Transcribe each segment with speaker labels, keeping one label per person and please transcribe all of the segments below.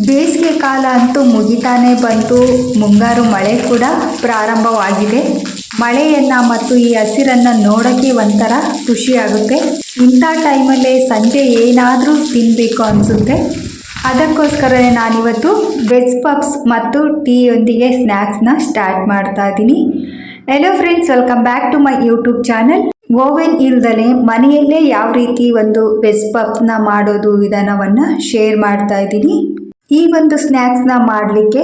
Speaker 1: ಬೇಸಿಗೆ ಕಾಲ ಅಂತೂ ಮುಗಿತಾನೇ ಬಂತು. ಮುಂಗಾರು ಮಳೆ ಕೂಡ ಪ್ರಾರಂಭವಾಗಿದೆ. ಮಳೆಯನ್ನು ಮತ್ತು ಈ ಹಸಿರನ್ನು ನೋಡೋಕ್ಕೆ ಒಂಥರ ಖುಷಿಯಾಗುತ್ತೆ. ಇಂಥ ಟೈಮಲ್ಲೇ ಸಂಜೆ ಏನಾದರೂ ತಿನ್ನಬೇಕು ಅನಿಸುತ್ತೆ. ಅದಕ್ಕೋಸ್ಕರನೇ ನಾನಿವತ್ತು ವೆಜ್ ಪಪ್ಸ್ ಮತ್ತು ಟೀಯೊಂದಿಗೆ ಸ್ನ್ಯಾಕ್ಸ್ನ ಸ್ಟಾರ್ಟ್ ಮಾಡ್ತಾ ಇದ್ದೀನಿ. Hello friends, welcome back to my YouTube channel. Oven ಇಲ್ದಲೇ ಮನೆಯಲ್ಲೇ ಯಾವ ರೀತಿ ಒಂದು ವೆಜ್ ಪಪ್ನ ಮಾಡೋದು ವಿಧಾನವನ್ನು ಶೇರ್ ಮಾಡ್ತಾ ಇದ್ದೀನಿ. ಈ ಒಂದು ಸ್ನ್ಯಾಕ್ಸ್ನ ಮಾಡಲಿಕ್ಕೆ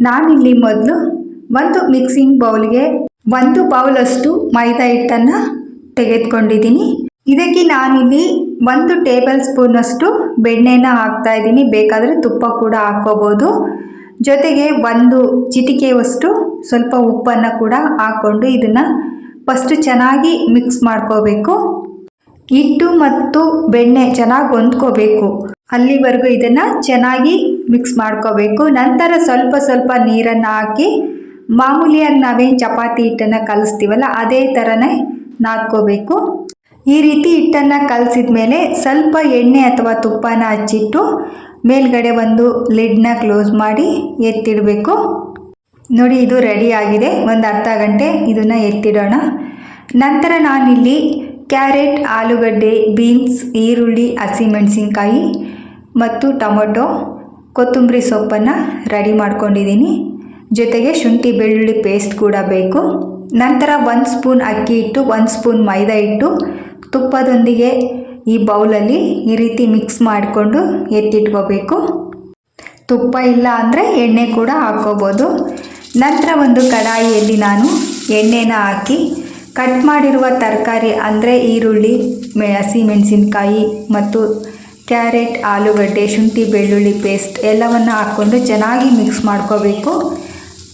Speaker 1: ನಾನಿಲ್ಲಿ ಮೊದಲು ಒಂದು ಮಿಕ್ಸಿಂಗ್ ಬೌಲ್ಗೆ 1 ಬೌಲಷ್ಟು ಮೈದಾ ಹಿಟ್ಟನ್ನು ತೆಗೆದುಕೊಂಡಿದ್ದೀನಿ. ಇದಕ್ಕೆ ನಾನಿಲ್ಲಿ 1 ಟೇಬಲ್ ಸ್ಪೂನಷ್ಟು ಬೆಣ್ಣೆನ ಹಾಕ್ತಾ ಇದ್ದೀನಿ. ಬೇಕಾದರೆ ತುಪ್ಪ ಕೂಡ ಹಾಕ್ಕೋಬೋದು. ಜೊತೆಗೆ 1 ಚಿಟಿಕೆಯಷ್ಟು ಸ್ವಲ್ಪ ಉಪ್ಪನ್ನು ಕೂಡ ಹಾಕ್ಕೊಂಡು ಇದನ್ನು ಫಸ್ಟು ಚೆನ್ನಾಗಿ ಮಿಕ್ಸ್ ಮಾಡ್ಕೋಬೇಕು. ಹಿಟ್ಟು ಮತ್ತು ಬೆಣ್ಣೆ ಚೆನ್ನಾಗಿ ಹೊಂದ್ಕೋಬೇಕು. ಅಲ್ಲಿವರೆಗೂ ಇದನ್ನು ಚೆನ್ನಾಗಿ ಮಿಕ್ಸ್ ಮಾಡ್ಕೋಬೇಕು. ನಂತರ ಸ್ವಲ್ಪ ನೀರನ್ನು ಹಾಕಿ ಮಾಮೂಲಿಯಾಗಿ ನಾವೇನು ಚಪಾತಿ ಹಿಟ್ಟನ್ನು ಕಲಿಸ್ತೀವಲ್ಲ ಅದೇ ಥರನೇ ನಾದ್ಕೋಬೇಕು. ಈ ರೀತಿ ಹಿಟ್ಟನ್ನು ಕಲಸಿದ ಮೇಲೆ ಸ್ವಲ್ಪ ಎಣ್ಣೆ ಅಥವಾ ತುಪ್ಪನ ಹಚ್ಚಿಟ್ಟು ಮೇಲ್ಗಡೆ ಒಂದು ಲಿಡ್ನ ಕ್ಲೋಸ್ ಮಾಡಿ ಎತ್ತಿಡಬೇಕು. ನೋಡಿ, ಇದು ರೆಡಿ ಆಗಿದೆ. ಒಂದು ಅರ್ಧ ಗಂಟೆ ಇದನ್ನು ಎತ್ತಿಡೋಣ. ನಂತರ ನಾನಿಲ್ಲಿ ಕ್ಯಾರೆಟ್, ಆಲೂಗಡ್ಡೆ, ಬೀನ್ಸ್, ಈರುಳ್ಳಿ, ಹಸಿಮೆಣಸಿನ್ಕಾಯಿ ಮತ್ತು ಟೊಮೊಟೊ, ಕೊತ್ತಂಬರಿ ಸೊಪ್ಪನ್ನು ರೆಡಿ ಮಾಡ್ಕೊಂಡಿದ್ದೀನಿ. ಜೊತೆಗೆ ಶುಂಠಿ ಬೆಳ್ಳುಳ್ಳಿ ಪೇಸ್ಟ್ ಕೂಡ ಬೇಕು. ನಂತರ 1 ಸ್ಪೂನ್ ಅಕ್ಕಿ ಹಿಟ್ಟು, 1 ಸ್ಪೂನ್ ಮೈದಾ ಹಿಟ್ಟು ತುಪ್ಪದೊಂದಿಗೆ ಈ ಬೌಲಲ್ಲಿ ಈ ರೀತಿ ಮಿಕ್ಸ್ ಮಾಡಿಕೊಂಡು ಎತ್ತಿಟ್ಕೋಬೇಕು. ತುಪ್ಪ ಇಲ್ಲ ಅಂದರೆ ಎಣ್ಣೆ ಕೂಡ ಹಾಕ್ಕೋಬೋದು. ನಂತರ ಒಂದು ಕಡಾಯಿಯಲ್ಲಿ ನಾನು ಎಣ್ಣೆನ ಹಾಕಿ ಕಟ್ ಮಾಡಿರುವ ತರಕಾರಿ ಅಂದರೆ ಈರುಳ್ಳಿ, ಹಸಿಮೆಣಸಿನ್ಕಾಯಿ ಮತ್ತು ಕ್ಯಾರೆಟ್, ಆಲೂಗಡ್ಡೆ, ಶುಂಠಿ ಬೆಳ್ಳುಳ್ಳಿ ಪೇಸ್ಟ್ ಎಲ್ಲವನ್ನು ಹಾಕ್ಕೊಂಡು ಚೆನ್ನಾಗಿ ಮಿಕ್ಸ್ ಮಾಡ್ಕೋಬೇಕು.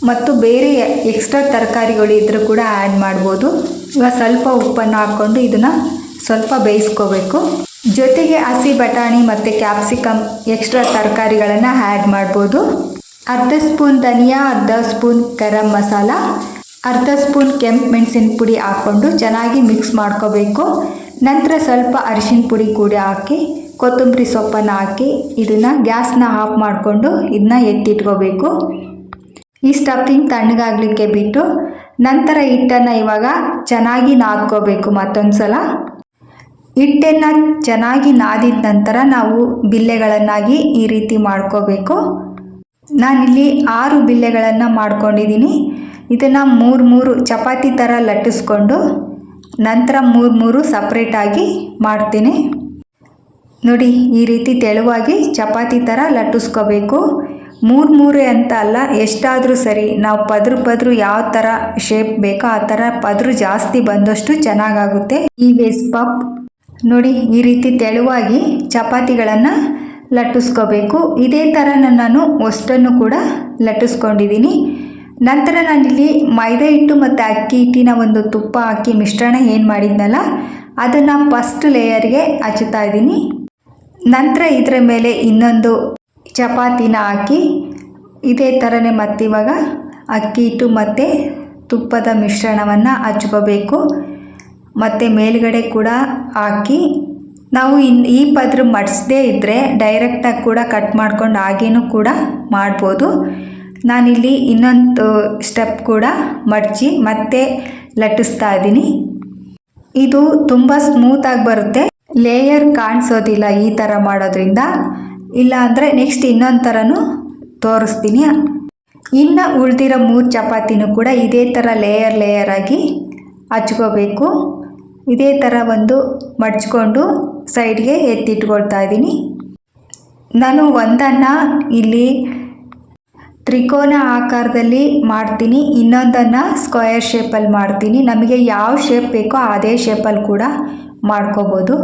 Speaker 1: ಮತ್ತು ಬೇರೆ ಎಕ್ಸ್ಟ್ರಾ ತರಕಾರಿಗಳು ಇದ್ರೂ ಕೂಡ ಆ್ಯಡ್ ಮಾಡ್ಬೋದು. ಇವಾಗ ಸ್ವಲ್ಪ ಉಪ್ಪನ್ನು ಹಾಕ್ಕೊಂಡು ಇದನ್ನು ಸ್ವಲ್ಪ ಬೇಯಿಸ್ಕೋಬೇಕು. ಜೊತೆಗೆ ಹಸಿ ಬಟಾಣಿ ಮತ್ತು ಕ್ಯಾಪ್ಸಿಕಮ್ ಎಕ್ಸ್ಟ್ರಾ ತರಕಾರಿಗಳನ್ನು ಆ್ಯಡ್ ಮಾಡ್ಬೋದು. ಅರ್ಧ ಸ್ಪೂನ್ ಧನಿಯಾ, ಅರ್ಧ ಸ್ಪೂನ್ ಗರಂ ಮಸಾಲ, ಅರ್ಧ ಸ್ಪೂನ್ ಕೆಂಪು ಮೆಣಸಿನ ಪುಡಿ ಹಾಕ್ಕೊಂಡು ಚೆನ್ನಾಗಿ ಮಿಕ್ಸ್ ಮಾಡ್ಕೋಬೇಕು. ನಂತರ ಸ್ವಲ್ಪ ಅರಿಶಿನ ಪುಡಿ ಕೂಡ ಹಾಕಿ ಕೊತ್ತಂಬರಿ ಸೊಪ್ಪನ್ನು ಹಾಕಿ ಇದನ್ನು ಗ್ಯಾಸ್ನ ಆಫ್ ಮಾಡಿಕೊಂಡು ಇದನ್ನ ಎತ್ತಿಟ್ಕೋಬೇಕು. ಈ ಸ್ಟಫಿಂಗ್ ತಣ್ಣಗಾಗಲಿಕ್ಕೆ ಬಿಟ್ಟು ನಂತರ ಹಿಟ್ಟನ್ನು ಇವಾಗ ಚೆನ್ನಾಗಿ ನಾದ್ಕೋಬೇಕು. ಮತ್ತೊಂದು ಸಲ ಹಿಟ್ಟನ್ನು ಚೆನ್ನಾಗಿ ನಾದಿದ ನಂತರ ನಾವು ಬಿಲ್ಲೆಗಳನ್ನಾಗಿ ಈ ರೀತಿ ಮಾಡ್ಕೋಬೇಕು. ನಾನಿಲ್ಲಿ 6 ಬಿಲ್ಲೆಗಳನ್ನು ಮಾಡ್ಕೊಂಡಿದ್ದೀನಿ. ಇದನ್ನು 3 ಚಪಾತಿ ಥರ ಲಟ್ಟಿಸ್ಕೊಂಡು ನಂತರ 3 ಸಪ್ರೇಟಾಗಿ ಮಾಡ್ತೀನಿ. ನೋಡಿ, ಈ ರೀತಿ ತೆಳುವಾಗಿ ಚಪಾತಿ ಥರ ಲಟ್ಟಿಸ್ಕೋಬೇಕು. 3 ಅಂತ ಅಲ್ಲ, ಎಷ್ಟಾದರೂ ಸರಿ. ನಾವು ಪದ್ರು ಯಾವ ಥರ ಶೇಪ್ ಬೇಕೋ ಆ ಥರ ಪದ್ರು ಜಾಸ್ತಿ ಬಂದಷ್ಟು ಚೆನ್ನಾಗಾಗುತ್ತೆ ಈ ವೆಜ್ ಪಪ್. ನೋಡಿ, ಈ ರೀತಿ ತೆಳುವಾಗಿ ಚಪಾತಿಗಳನ್ನು ಲಟ್ಟಿಸ್ಕೋಬೇಕು. ಇದೇ ಥರ ನಾನು ಅಷ್ಟನ್ನು ಕೂಡ ಲಟ್ಟಿಸ್ಕೊಂಡಿದ್ದೀನಿ. ನಂತರ ನಾನಿಲ್ಲಿ ಮೈದಾ ಹಿಟ್ಟು ಮತ್ತು ಅಕ್ಕಿ ಹಿಟ್ಟಿನ ಒಂದು ತುಪ್ಪ ಹಾಕಿ ಮಿಶ್ರಣ ಏನು ಮಾಡಿದ್ನಲ್ಲ ಅದನ್ನು ಫಸ್ಟ್ ಲೇಯರ್ಗೆ ಹಚ್ಚುತ್ತಾ ಇದ್ದೀನಿ. ನಂತರ ಇದರ ಮೇಲೆ ಇನ್ನೊಂದು ಚಪಾತಿನ ಹಾಕಿ ಇದೇ ಥರನೇ ಮತ್ತಿವಾಗ ಅಕ್ಕಿ ಹಿಟ್ಟು ಮತ್ತು ತುಪ್ಪದ ಮಿಶ್ರಣವನ್ನು ಹಚ್ಕೋಬೇಕು. ಮತ್ತು ಮೇಲ್ಗಡೆ ಕೂಡ ಹಾಕಿ ನಾವು ಈ ಪದ್ರ ಮಡಿಸದೇ ಇದ್ದರೆ ಡೈರೆಕ್ಟಾಗಿ ಕೂಡ ಕಟ್ ಮಾಡ್ಕೊಂಡು ಹಾಗೇನೂ ಕೂಡ ಮಾಡ್ಬೋದು. ನಾನಿಲ್ಲಿ ಇನ್ನೊಂದು ಸ್ಟೆಪ್ ಕೂಡ ಮಡಚಿ ಮತ್ತೆ ಲಟ್ಟಿಸ್ತಾ ಇದ್ದೀನಿ. ಇದು ತುಂಬ ಸ್ಮೂತಾಗಿ ಬರುತ್ತೆ, ಲೇಯರ್ ಕಾಣಿಸೋದಿಲ್ಲ ಈ ಥರ ಮಾಡೋದ್ರಿಂದ. ಇಲ್ಲ ಅಂದರೆ ನೆಕ್ಸ್ಟ್ ಇನ್ನೊಂದು ಥರನೂ ತೋರಿಸ್ತೀನಿ. ಇನ್ನು ಉಳಿದಿರೋ 3 ಚಪಾತಿನೂ ಕೂಡ ಇದೇ ಥರ ಲೇಯರ್ ಆಗಿ ಹಚ್ಕೋಬೇಕು. ಇದೇ ಥರ ಒಂದು ಮಡ್ಚ್ಕೊಂಡು ಸೈಡ್ಗೆ ಎತ್ತಿಟ್ಕೊಳ್ತಾ ಇದ್ದೀನಿ. ನಾನು ಒಂದನ್ನು ಇಲ್ಲಿ ತ್ರಿಕೋನ ಆಕಾರದಲ್ಲಿ ಮಾಡ್ತೀನಿ, ಇನ್ನೊಂದನ್ನು ಸ್ಕ್ವೇರ್ ಶೇಪಲ್ಲಿ ಮಾಡ್ತೀನಿ. ನಮಗೆ ಯಾವ ಶೇಪ್ ಬೇಕೋ ಅದೇ ಶೇಪಲ್ಲಿ ಕೂಡ ಮಾಡ್ಕೋಬೋದು.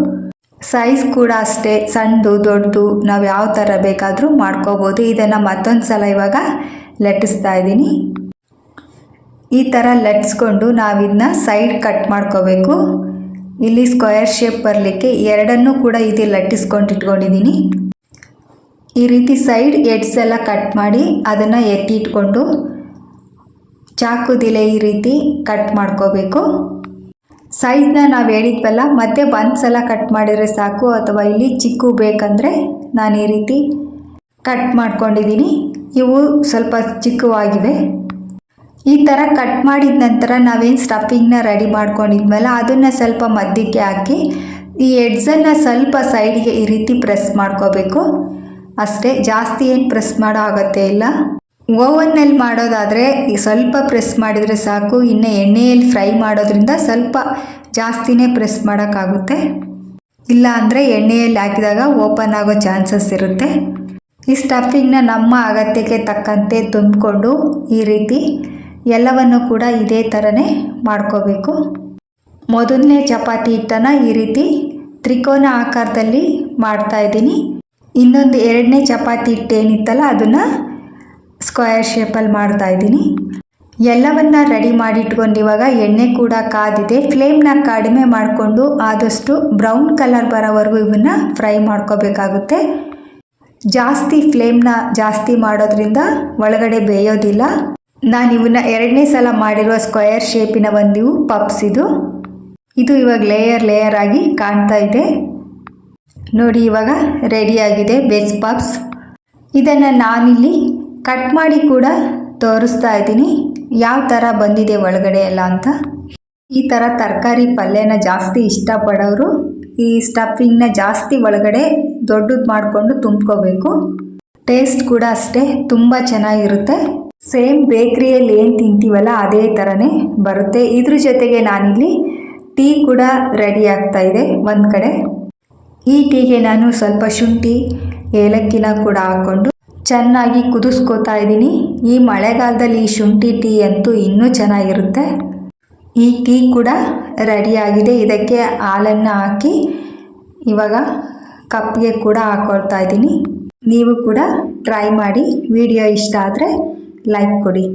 Speaker 1: ಸೈಜ್ ಕೂಡ ಅಷ್ಟೇ, ಸಣ್ಣದು ದೊಡ್ಡದು ನಾವು ಯಾವ ಥರ ಬೇಕಾದರೂ ಮಾಡ್ಕೋಬೋದು. ಇದನ್ನು ಮತ್ತೊಂದು ಸಲ ಇವಾಗ ಲಟ್ಟಿಸ್ತಾ ಇದ್ದೀನಿ. ಈ ಥರ ಲಟ್ಟಿಸ್ಕೊಂಡು ನಾವಿದನ್ನ ಸೈಡ್ ಕಟ್ ಮಾಡ್ಕೋಬೇಕು. ಇಲ್ಲಿ ಸ್ಕ್ವೇರ್ ಶೇಪ್ ಬರಲಿಕ್ಕೆ 2 ಕೂಡ ಇದು ಲಟ್ಟಿಸ್ಕೊಂಡು ಇಟ್ಕೊಂಡಿದ್ದೀನಿ. ಈ ರೀತಿ ಸೈಡ್ ಎಡ್ಸ್ ಎಲ್ಲ ಕಟ್ ಮಾಡಿ ಅದನ್ನು ಎತ್ತಿಟ್ಕೊಂಡು ಚಾಕುದಿಲೆ ಈ ರೀತಿ ಕಟ್ ಮಾಡ್ಕೋಬೇಕು. ಸೈಜ್ನ ನಾವು ಹೇಳಿದ್ವಲ್ಲ, ಮತ್ತೆ ಒಂದು ಸಲ ಕಟ್ ಮಾಡಿದರೆ ಸಾಕು. ಅಥವಾ ಇಲ್ಲಿ ಚಿಕ್ಕ ಬೇಕಂದರೆ ನಾನು ಈ ರೀತಿ ಕಟ್ ಮಾಡ್ಕೊಂಡಿದ್ದೀನಿ. ಇವು ಸ್ವಲ್ಪ ಚಿಕ್ಕವಾಗಿವೆ. ಈ ಥರ ಕಟ್ ಮಾಡಿದ ನಂತರ ನಾವೇನು ಸ್ಟಫಿಂಗ್ನ ರೆಡಿ ಮಾಡ್ಕೊಂಡಿದ್ವಲ್ಲ ಅದನ್ನು ಸ್ವಲ್ಪ ಮಧ್ಯಕ್ಕೆ ಹಾಕಿ ಈ ಎಡ್ಜನ್ನು ಸ್ವಲ್ಪ ಸೈಡ್ಗೆ ಈ ರೀತಿ ಪ್ರೆಸ್ ಮಾಡ್ಕೋಬೇಕು ಅಷ್ಟೇ. ಜಾಸ್ತಿ ಏನು ಪ್ರೆಸ್ ಮಾಡೋ ಅಗತ್ಯ ಇಲ್ಲ. ಓವನ್ನಲ್ಲಿ ಮಾಡೋದಾದರೆ ಸ್ವಲ್ಪ ಪ್ರೆಸ್ ಮಾಡಿದರೆ ಸಾಕು. ಇನ್ನು ಎಣ್ಣೆಯಲ್ಲಿ ಫ್ರೈ ಮಾಡೋದ್ರಿಂದ ಸ್ವಲ್ಪ ಜಾಸ್ತಿನೇ ಪ್ರೆಸ್ ಮಾಡೋಕ್ಕಾಗುತ್ತೆ. ಇಲ್ಲ ಅಂದರೆ ಎಣ್ಣೆಯಲ್ಲಿ ಹಾಕಿದಾಗ ಓಪನ್ ಆಗೋ ಚಾನ್ಸಸ್ ಇರುತ್ತೆ. ಈ ಸ್ಟಫಿಂಗ್ನ ನಮ್ಮ ಅಗತ್ಯಕ್ಕೆ ತಕ್ಕಂತೆ ತುಂಬಿಕೊಂಡು ಈ ರೀತಿ ಎಲ್ಲವನ್ನು ಕೂಡ ಇದೇ ಥರನೇ ಮಾಡ್ಕೋಬೇಕು. ಮೊದಲನೇ ಚಪಾತಿ ಹಿಟ್ಟನ್ನು ಈ ರೀತಿ ತ್ರಿಕೋನ ಆಕಾರದಲ್ಲಿ ಮಾಡ್ತಾಯಿದ್ದೀನಿ. ಇನ್ನೊಂದು ಎರಡನೇ ಚಪಾತಿ ಹಿಟ್ಟೇನಿತ್ತಲ್ಲ ಅದನ್ನು ಸ್ಕ್ವೇರ್ ಶೇಪಲ್ಲಿ ಮಾಡ್ತಾಯಿದ್ದೀನಿ. ಎಲ್ಲವನ್ನು ರೆಡಿ ಮಾಡಿಟ್ಕೊಂಡು ಇವಾಗ ಎಣ್ಣೆ ಕೂಡ ಕಾದಿದೆ. ಫ್ಲೇಮ್ನ ಕಡಿಮೆ ಮಾಡಿಕೊಂಡು ಆದಷ್ಟು ಬ್ರೌನ್ ಕಲರ್ ಬರೋವರೆಗೂ ಇವನ್ನ ಫ್ರೈ ಮಾಡ್ಕೋಬೇಕಾಗುತ್ತೆ. ಜಾಸ್ತಿ ಫ್ಲೇಮ್ನ ಜಾಸ್ತಿ ಮಾಡೋದ್ರಿಂದ ಒಳಗಡೆ ಬೇಯೋದಿಲ್ಲ. ನಾನು ಇವನ್ನ ಎರಡನೇ ಸಲ ಮಾಡಿರುವ ಸ್ಕ್ವೇರ್ ಶೇಪಿನ ಒಂದು ಪಪ್ಸ್ ಇದು ಇವಾಗ ಲೇಯರ್ ಆಗಿ ಕಾಣ್ತಾ ಇದೆ ನೋಡಿ. ಇವಾಗ ರೆಡಿಯಾಗಿದೆ ವೆಜ್ ಪಪ್ಸ್. ಇದನ್ನು ನಾನಿಲ್ಲಿ ಕಟ್ ಮಾಡಿ ಕೂಡ ತೋರಿಸ್ತಾ ಇದ್ದೀನಿ ಯಾವ ಥರ ಬಂದಿದೆ ಒಳಗಡೆ ಎಲ್ಲ ಅಂತ. ಈ ಥರ ತರಕಾರಿ ಪಲ್ಯನ ಜಾಸ್ತಿ ಇಷ್ಟಪಡೋರು ಈ ಸ್ಟಫಿಂಗ್ನ ಜಾಸ್ತಿ ಒಳಗಡೆ ದೊಡ್ಡದು ಮಾಡಿಕೊಂಡು ತುಂಬ್ಕೋಬೇಕು. ಟೇಸ್ಟ್ ಕೂಡ ಅಷ್ಟೇ ತುಂಬ ಚೆನ್ನಾಗಿರುತ್ತೆ. ಸೇಮ್ ಬೇಕ್ರಿಯಲ್ಲಿ ಏನು ತಿಂತೀವಲ್ಲ ಅದೇ ಥರನೇ ಬರುತ್ತೆ. ಇದ್ರ ಜೊತೆಗೆ ನಾನಿಲ್ಲಿ ಟೀ ಕೂಡ ರೆಡಿ ಆಗ್ತಾ ಇದೆ ಒಂದು ಕಡೆ. ಈ ಟೀಗೆ ನಾನು ಸ್ವಲ್ಪ ಶುಂಠಿ ಏಲಕ್ಕಿನ ಕೂಡ ಹಾಕ್ಕೊಂಡು ಚೆನ್ನಾಗಿ ಕುದಿಸ್ಕೋತಾ ಇದ್ದೀನಿ. ಈ ಮಳೆಗಾಲದಲ್ಲಿ ಈ ಶುಂಠಿ ಟೀ ಅಂತೂ ಇನ್ನೂ ಚೆನ್ನಾಗಿರುತ್ತೆ. ಈ ಟೀ ಕೂಡ ರೆಡಿಯಾಗಿದೆ. ಇದಕ್ಕೆ ಹಾಲನ್ನು ಹಾಕಿ ಇವಾಗ ಕಪ್ಗೆ ಕೂಡ ಹಾಕ್ಕೊಳ್ತಾ ಇದ್ದೀನಿ. ನೀವು ಕೂಡ ಟ್ರೈ ಮಾಡಿ. ವಿಡಿಯೋ ಇಷ್ಟ ಆದರೆ ಲೈಕ್ ಕೊಡಿ.